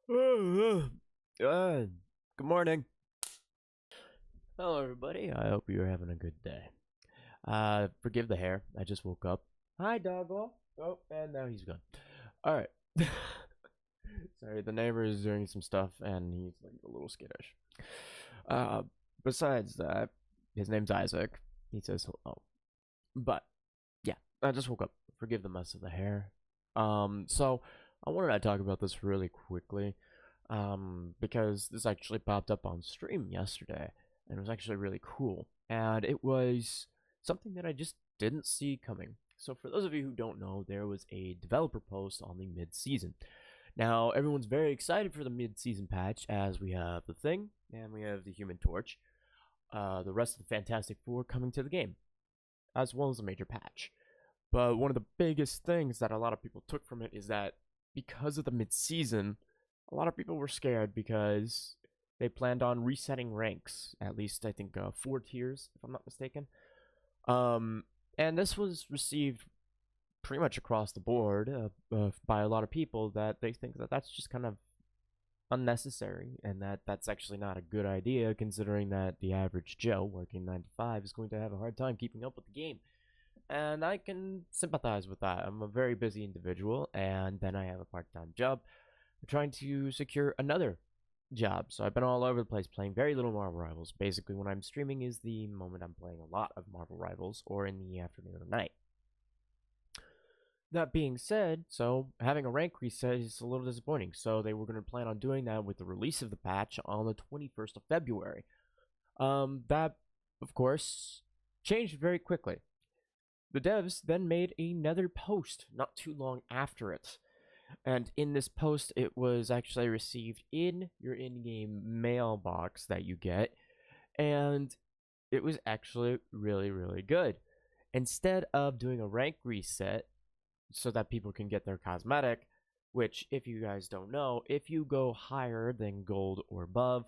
Good morning. Hello, everybody. I hope you're having a good day. Forgive the hair. I just woke up. Hi, doggo. Oh, and now he's gone. All right. Sorry, the neighbor is doing some stuff, and he's like a little skittish. Uh, Besides that, his name's Isaac. He says hello. But yeah, I just woke up. Forgive the mess of the hair. So I wanted to talk about this really quickly. Because this actually popped up on stream yesterday, and it was actually really cool. And it was something that I just didn't see coming. So, for those of you who don't know, there was a developer post on the mid season. Now, everyone's very excited for the mid season patch as we have the Thing and we have the Human Torch, the rest of the Fantastic Four coming to the game, as well as a major patch. But one of the biggest things that a lot of people took from it is that because of the mid season, a lot of people were scared because they planned on resetting ranks, at least I think 4 tiers, if I'm not mistaken. And this was received pretty much across the board by a lot of people that they think that that's just kind of unnecessary and that that's actually not a good idea, considering that the average Joe working 9 to 5 is going to have a hard time keeping up with the game. And I can sympathize with that. I'm a very busy individual, and then I have a part-time job trying to secure another job. So I've been all over the place playing very little Marvel Rivals. Basically, when I'm streaming is the moment I'm playing a lot of Marvel Rivals, or in the afternoon or night. That being said, so having a rank reset is a little disappointing. So they were going to plan on doing that with the release of the patch on the 21st of February. That, of course, changed very quickly. The devs then made another post not too long after it. And in this post, it was actually received in your in-game mailbox that you get, and it was actually really, really good. Instead of doing a rank reset so that people can get their cosmetic, which, if you guys don't know, if you go higher than gold or above,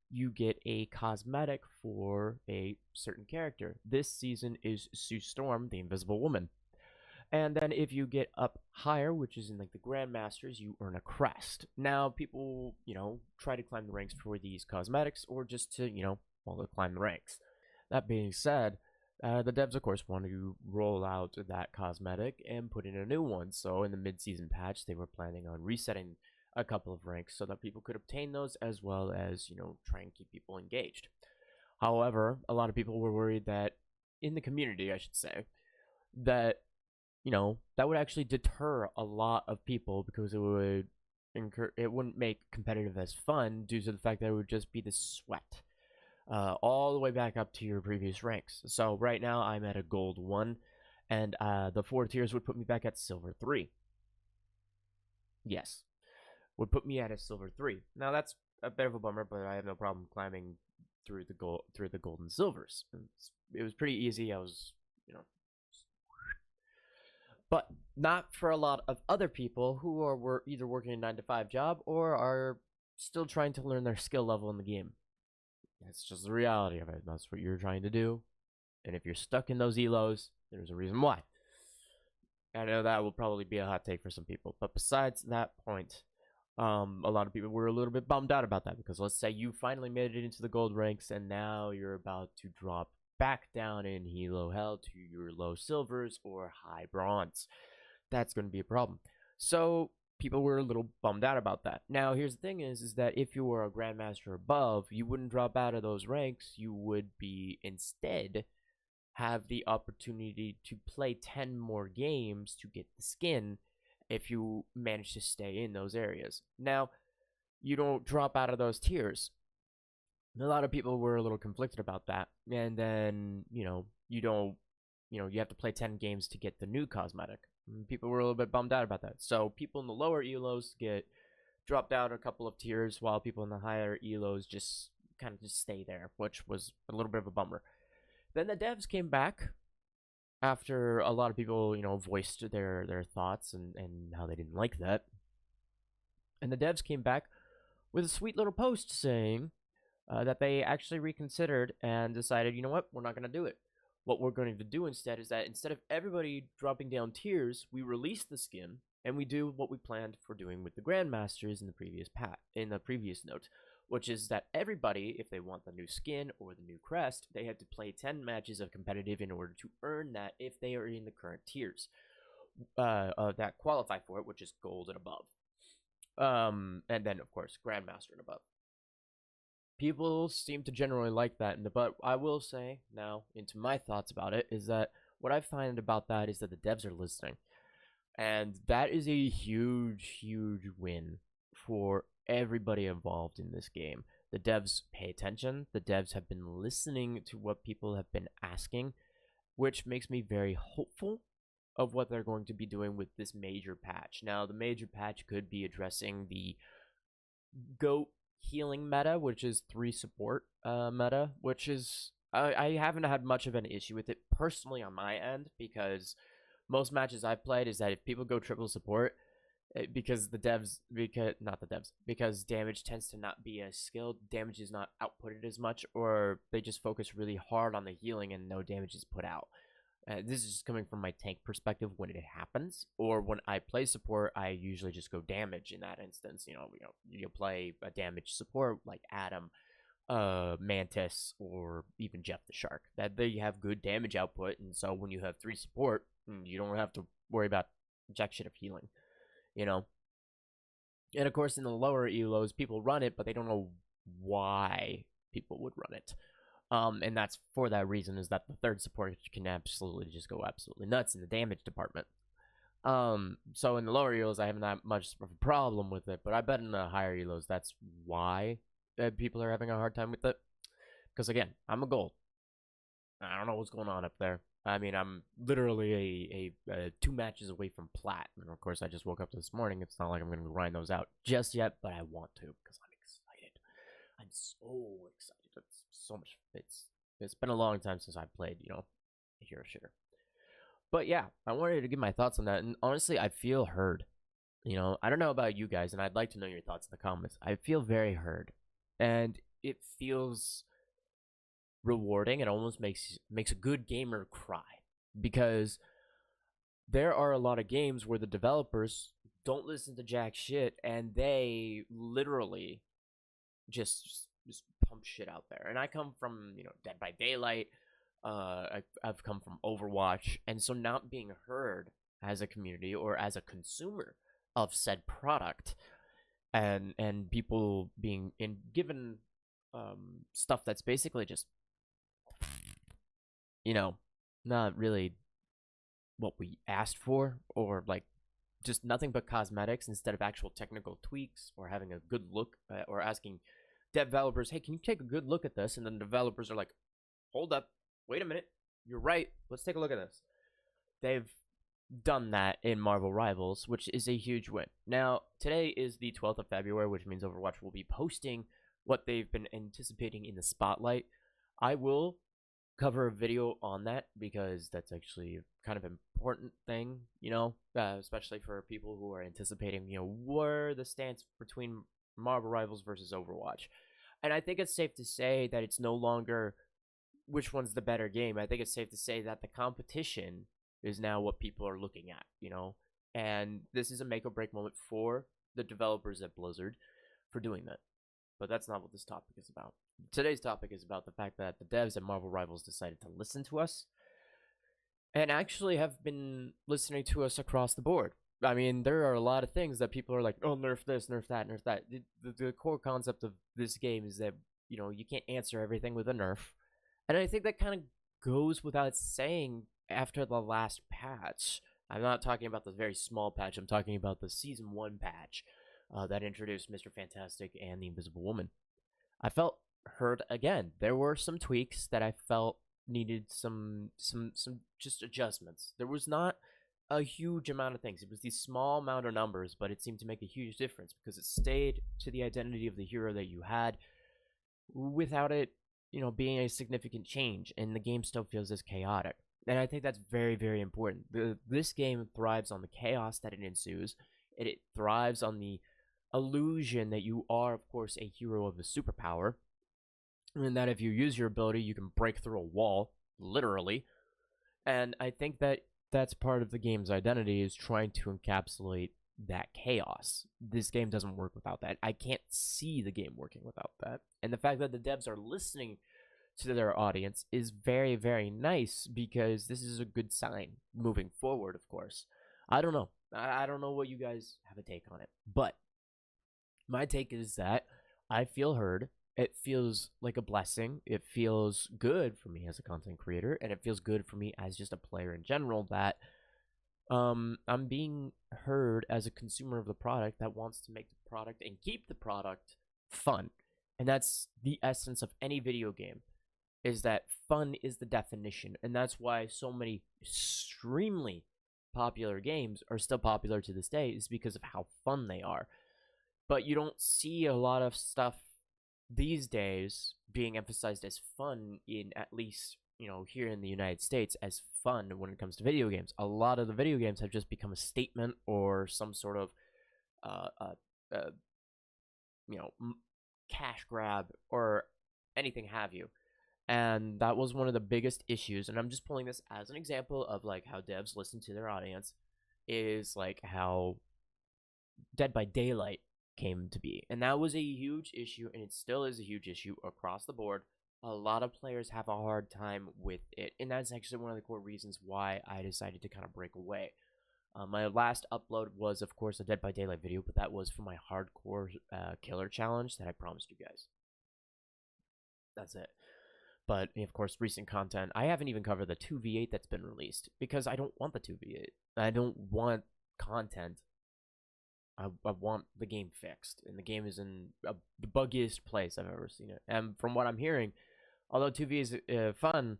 you get a cosmetic for a certain character. This season is Sue Storm, the Invisible Woman. And then if you get up higher, which is in like the Grandmasters, you earn a crest. Now, people, try to climb the ranks for these cosmetics or just to, climb the ranks. That being said, the devs, of course, want to roll out that cosmetic and put in a new one. So in the mid-season patch, they were planning on resetting a couple of ranks so that people could obtain those as well as, try and keep people engaged. However, a lot of people were worried that, in the community, I should say, that that would actually deter a lot of people because it wouldn't make competitive as fun due to the fact that it would just be the sweat all the way back up to your previous ranks. So right now I'm at a gold 1, and the 4 tiers would put me back at silver 3. Yes, would put me at a silver 3. Now that's a bit of a bummer, but I have no problem climbing through the gold and silvers. It was pretty easy. I was, but not for a lot of other people who are either working a 9 to 5 job or are still trying to learn their skill level in the game. That's just the reality of it. That's what you're trying to do. And if you're stuck in those elos, there's a reason why. I know that will probably be a hot take for some people. But besides that point, a lot of people were a little bit bummed out about that because let's say you finally made it into the gold ranks and now you're about to drop back down in Helo Hell to your low silvers or high bronze. That's going to be a problem. So people were a little bummed out about that. Now, here's the thing is that if you were a Grandmaster above, you wouldn't drop out of those ranks. You would be instead have the opportunity to play 10 more games to get the skin if you manage to stay in those areas. Now, you don't drop out of those tiers. A lot of people were a little conflicted about that. And then, you don't, you have to play 10 games to get the new cosmetic. People were a little bit bummed out about that. So people in the lower elos get dropped out a couple of tiers while people in the higher elos just kind of just stay there, which was a little bit of a bummer. Then the devs came back after a lot of people, voiced their thoughts and how they didn't like that. And the devs came back with a sweet little post saying that they actually reconsidered and decided, you know what, we're not going to do it. What we're going to do instead is that instead of everybody dropping down tiers, we release the skin, and we do what we planned for doing with the Grandmasters in the previous note, which is that everybody, if they want the new skin or the new crest, they have to play 10 matches of competitive in order to earn that if they are in the current tiers that qualify for it, which is gold and above. And then, of course, Grandmaster and above. People seem to generally like that, but I will say now, into my thoughts about it, is that what I find about that is that the devs are listening. And that is a huge, huge win for everybody involved in this game. The devs pay attention. The devs have been listening to what people have been asking, which makes me very hopeful of what they're going to be doing with this major patch. Now, the major patch could be addressing the GOAT healing meta, which is 3 support meta, which is I haven't had much of an issue with it personally on my end, because most matches I've played is that if people go triple support, because damage tends to not be as skilled, damage is not outputted as much, or they just focus really hard on the healing and no damage is put out. This is just coming from my tank perspective when it happens, or when I play support, I usually just go damage in that instance. You play a damage support like Adam, Mantis, or even Jeff the Shark. That they have good damage output, and so when you have 3 support, you don't have to worry about jack shit of healing, And of course, in the lower elos, people run it, but they don't know why people would run it. And that's for that reason, is that the 3rd support can absolutely just go absolutely nuts in the damage department. So in the lower elos, I haven't that much of a problem with it, but I bet in the higher elos, that's why people are having a hard time with it. Because again, I'm a gold. I don't know what's going on up there. I mean, I'm literally a 2 matches away from plat, and of course, I just woke up this morning. It's not like I'm going to grind those out just yet, but I want to because I'm excited. I'm so excited. It's so much. It's been a long time since I played, a hero shooter. But yeah, I wanted to give my thoughts on that, and honestly, I feel heard. I don't know about you guys, and I'd like to know your thoughts in the comments. I feel very heard, and it feels rewarding. It almost makes a good gamer cry, because there are a lot of games where the developers don't listen to jack shit, and they literally just pump shit out there. And I come from Dead by Daylight. I've come from Overwatch, and so not being heard as a community or as a consumer of said product, and people being given stuff that's basically just not really what we asked for, or like just nothing but cosmetics instead of actual technical tweaks, or having a good look, or asking developers, hey, can you take a good look at this? And then developers are like, hold up, wait a minute, you're right, let's take a look at this. They've done that in Marvel Rivals, which is a huge win. Now, today is the 12th of February, which means Overwatch will be posting what they've been anticipating in the spotlight. I will cover a video on that, because that's actually kind of important thing, especially for people who are anticipating, where the stance between Marvel Rivals versus Overwatch. And I think it's safe to say that it's no longer which one's the better game. I think it's safe to say that the competition is now what people are looking at, and this is a make or break moment for the developers at Blizzard for doing that. But that's not what this topic is about. Today's topic is about the fact that the devs at Marvel Rivals decided to listen to us, and actually have been listening to us across the board. I mean, there are a lot of things that people are like, oh, nerf this, nerf that, nerf that. The core concept of this game is that, you can't answer everything with a nerf. And I think that kind of goes without saying after the last patch. I'm not talking about the very small patch. I'm talking about the Season 1 patch that introduced Mr. Fantastic and the Invisible Woman. I felt heard again. There were some tweaks that I felt needed some just adjustments. There was not a huge amount of things. It was these small amount of numbers, but it seemed to make a huge difference, because it stayed to the identity of the hero that you had without it, being a significant change, and the game still feels as chaotic. And I think that's very, very important. This game thrives on the chaos that it ensues. It thrives on the illusion that you are, of course, a hero of a superpower, and that if you use your ability, you can break through a wall, literally. And I think that that's part of the game's identity, is trying to encapsulate that chaos. This game doesn't work without that. I can't see the game working without that. And the fact that the devs are listening to their audience is very, very nice, because this is a good sign moving forward, of course. I don't know. I don't know what you guys have a take on it. But my take is that I feel heard. It feels like a blessing. It feels good for me as a content creator, and it feels good for me as just a player in general, that I'm being heard as a consumer of the product that wants to make the product and keep the product fun. And that's the essence of any video game, is that fun is the definition. And that's why so many extremely popular games are still popular to this day, is because of how fun they are. But you don't see a lot of stuff these days being emphasized as fun, in at least, here in the United States, as fun when it comes to video games. A lot of the video games have just become a statement or some sort of uh, uh, uh cash grab or anything have you. And that was one of the biggest issues, and I'm just pulling this as an example of like how devs listen to their audience, is like how Dead by Daylight came to be. And that was a huge issue, and it still is a huge issue across the board. A lot of players have a hard time with it, and that's actually one of the core reasons why I decided to kind of break away. My last upload was, of course, a Dead by Daylight video, but that was for my hardcore killer challenge that I promised you guys. That's it. But, of course, recent content, I haven't even covered the 2v8 that's been released, because I don't want the 2v8. I don't want content. I want the game fixed, and the game is in the buggiest place I've ever seen it. And from what I'm hearing, although 2v is fun,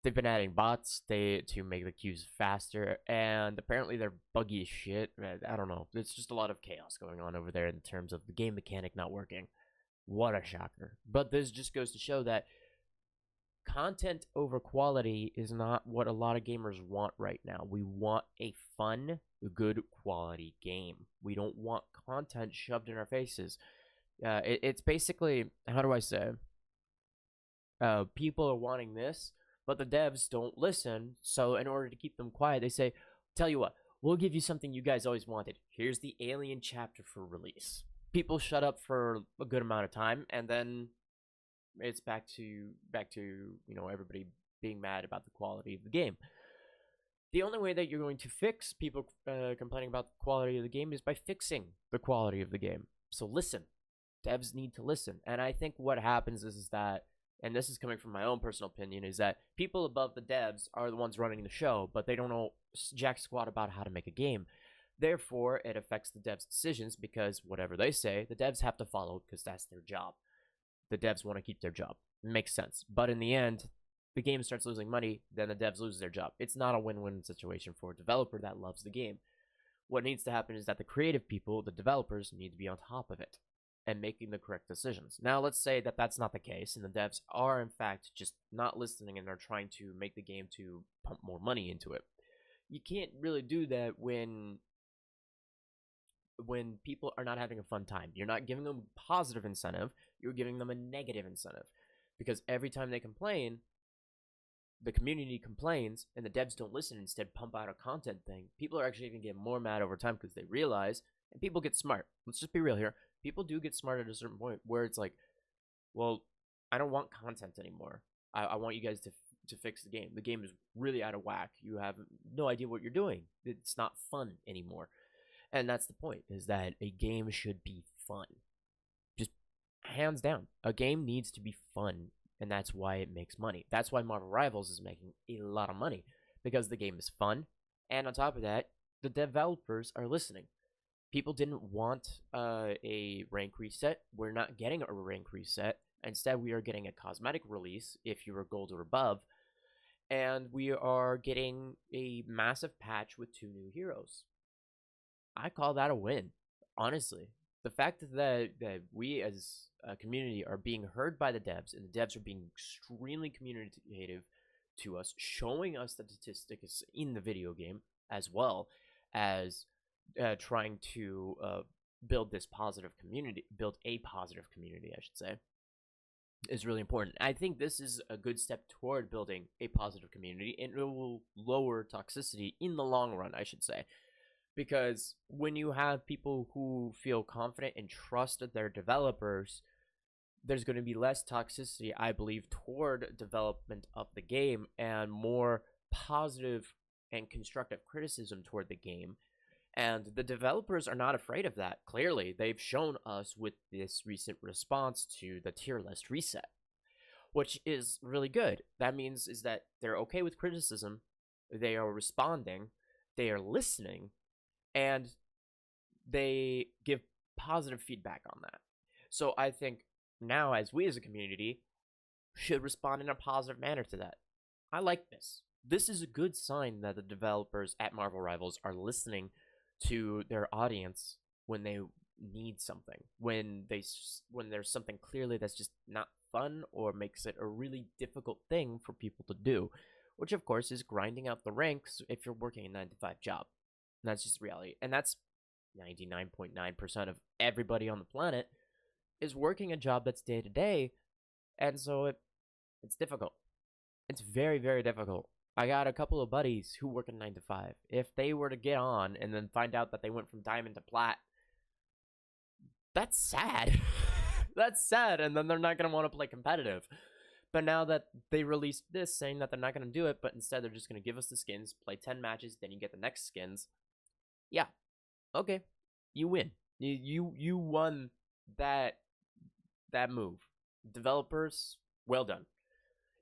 they've been adding bots to make the queues faster, and apparently they're buggy as shit. I don't know. It's just a lot of chaos going on over there in terms of the game mechanic not working. What a shocker. But this just goes to show that content over quality is not what a lot of gamers want right now. We want a fun, good quality game. We don't want content shoved in our faces. It's basically, how do I say? People are wanting this, but the devs don't listen. So in order to keep them quiet, they say, tell you what, we'll give you something you guys always wanted. Here's the Alien chapter for release. People shut up for a good amount of time, and then it's back to everybody being mad about the quality of the game. The only way that you're going to fix people complaining about the quality of the game is by fixing the quality of the game. So listen. Devs need to listen. And I think what happens is that, and this is coming from my own personal opinion, is that people above the devs are the ones running the show, but they don't know jack squat about how to make a game. Therefore, it affects the devs' decisions, because whatever they say, the devs have to follow, because that's their job. The devs want to keep their job. It makes sense. But in the end, the game starts losing money, then the devs lose their job. It's not a win-win situation for a developer that loves the game. What needs to happen is that the creative people, the developers, need to be on top of it and making the correct decisions. Now, let's say that that's not the case, and the devs are, in fact, just not listening, and they're trying to make the game to pump more money into it. You can't really do that when people are not having a fun time. You're not giving them positive incentive, you're giving them a negative incentive. Because every time they complain, the community complains, and the devs don't listen, instead pump out a content thing. People are actually going to get more mad over time, because they realize, and people get smart. Let's just be real here. People do get smart at a certain point where it's like, well, I don't want content anymore. I want you guys to fix the game. The game is really out of whack. You have no idea what you're doing. It's not fun anymore. And that's the point, is that a game should be fun. Just hands down. A game needs to be fun, and that's why it makes money. That's why Marvel Rivals is making a lot of money, because the game is fun, and on top of that, the developers are listening. People didn't want a rank reset. We're not getting a rank reset. Instead, we are getting a cosmetic release if you were gold or above, and we are getting a massive patch with 2 new heroes. I call that a win, honestly. The fact that we as a community are being heard by the devs, and the devs are being extremely communicative to us, showing us the statistics in the video game, as well as trying to build a positive community, I should say. is really important. I think this is a good step toward building a positive community, and it will lower toxicity in the long run, I should say. Because when you have people who feel confident and trust their developers, there's going to be less toxicity, I believe, toward development of the game and more positive and constructive criticism toward the game. And the developers are not afraid of that. Clearly, they've shown us with this recent response to the tier list reset, which is really good. That means is that they're okay with criticism, they are responding, they are listening, and they give positive feedback on that. So I think now, as we as a community, should respond in a positive manner to that. I like this. This is a good sign that the developers at Marvel Rivals are listening to their audience when they need something, when there's something clearly that's just not fun or makes it a really difficult thing for people to do, which of course is grinding out the ranks if you're working a 9 to 5 job. And that's just reality, and that's 99.9% of everybody on the planet is working a job that's day to day, and so it's difficult. It's very, very difficult. I got a couple of buddies who work a 9 to 5. If they were to get on and then find out that they went from diamond to plat, that's sad. That's sad, and then they're not going to want to play competitive. But now that they released this saying that they're not going to do it, but instead they're just going to give us the skins, play 10 matches, then you get the next skins. Yeah. Okay. You win. You won that move. Developers, well done.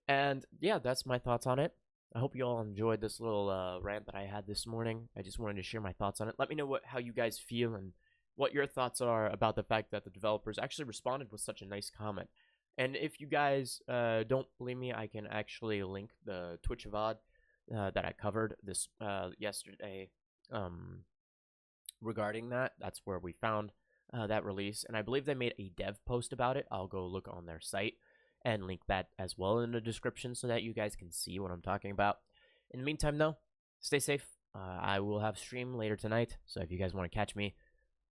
And yeah, that's my thoughts on it. I hope you all enjoyed this little rant that I had this morning. I just wanted to share my thoughts on it. Let me know how you guys feel and what your thoughts are about the fact that the developers actually responded with such a nice comment. And if you guys don't believe me, I can actually link the Twitch VOD that I covered this yesterday regarding that. That's where we found that release, and I believe they made a dev post about it. I'll go look on their site and link that as well in the description so that you guys can see what I'm talking about. In the meantime, though, stay safe. I will have stream later tonight, so if you guys want to catch me,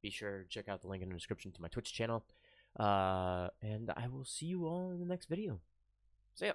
be sure to check out the link in the description to my Twitch channel. And I will see you all in the next video. See ya.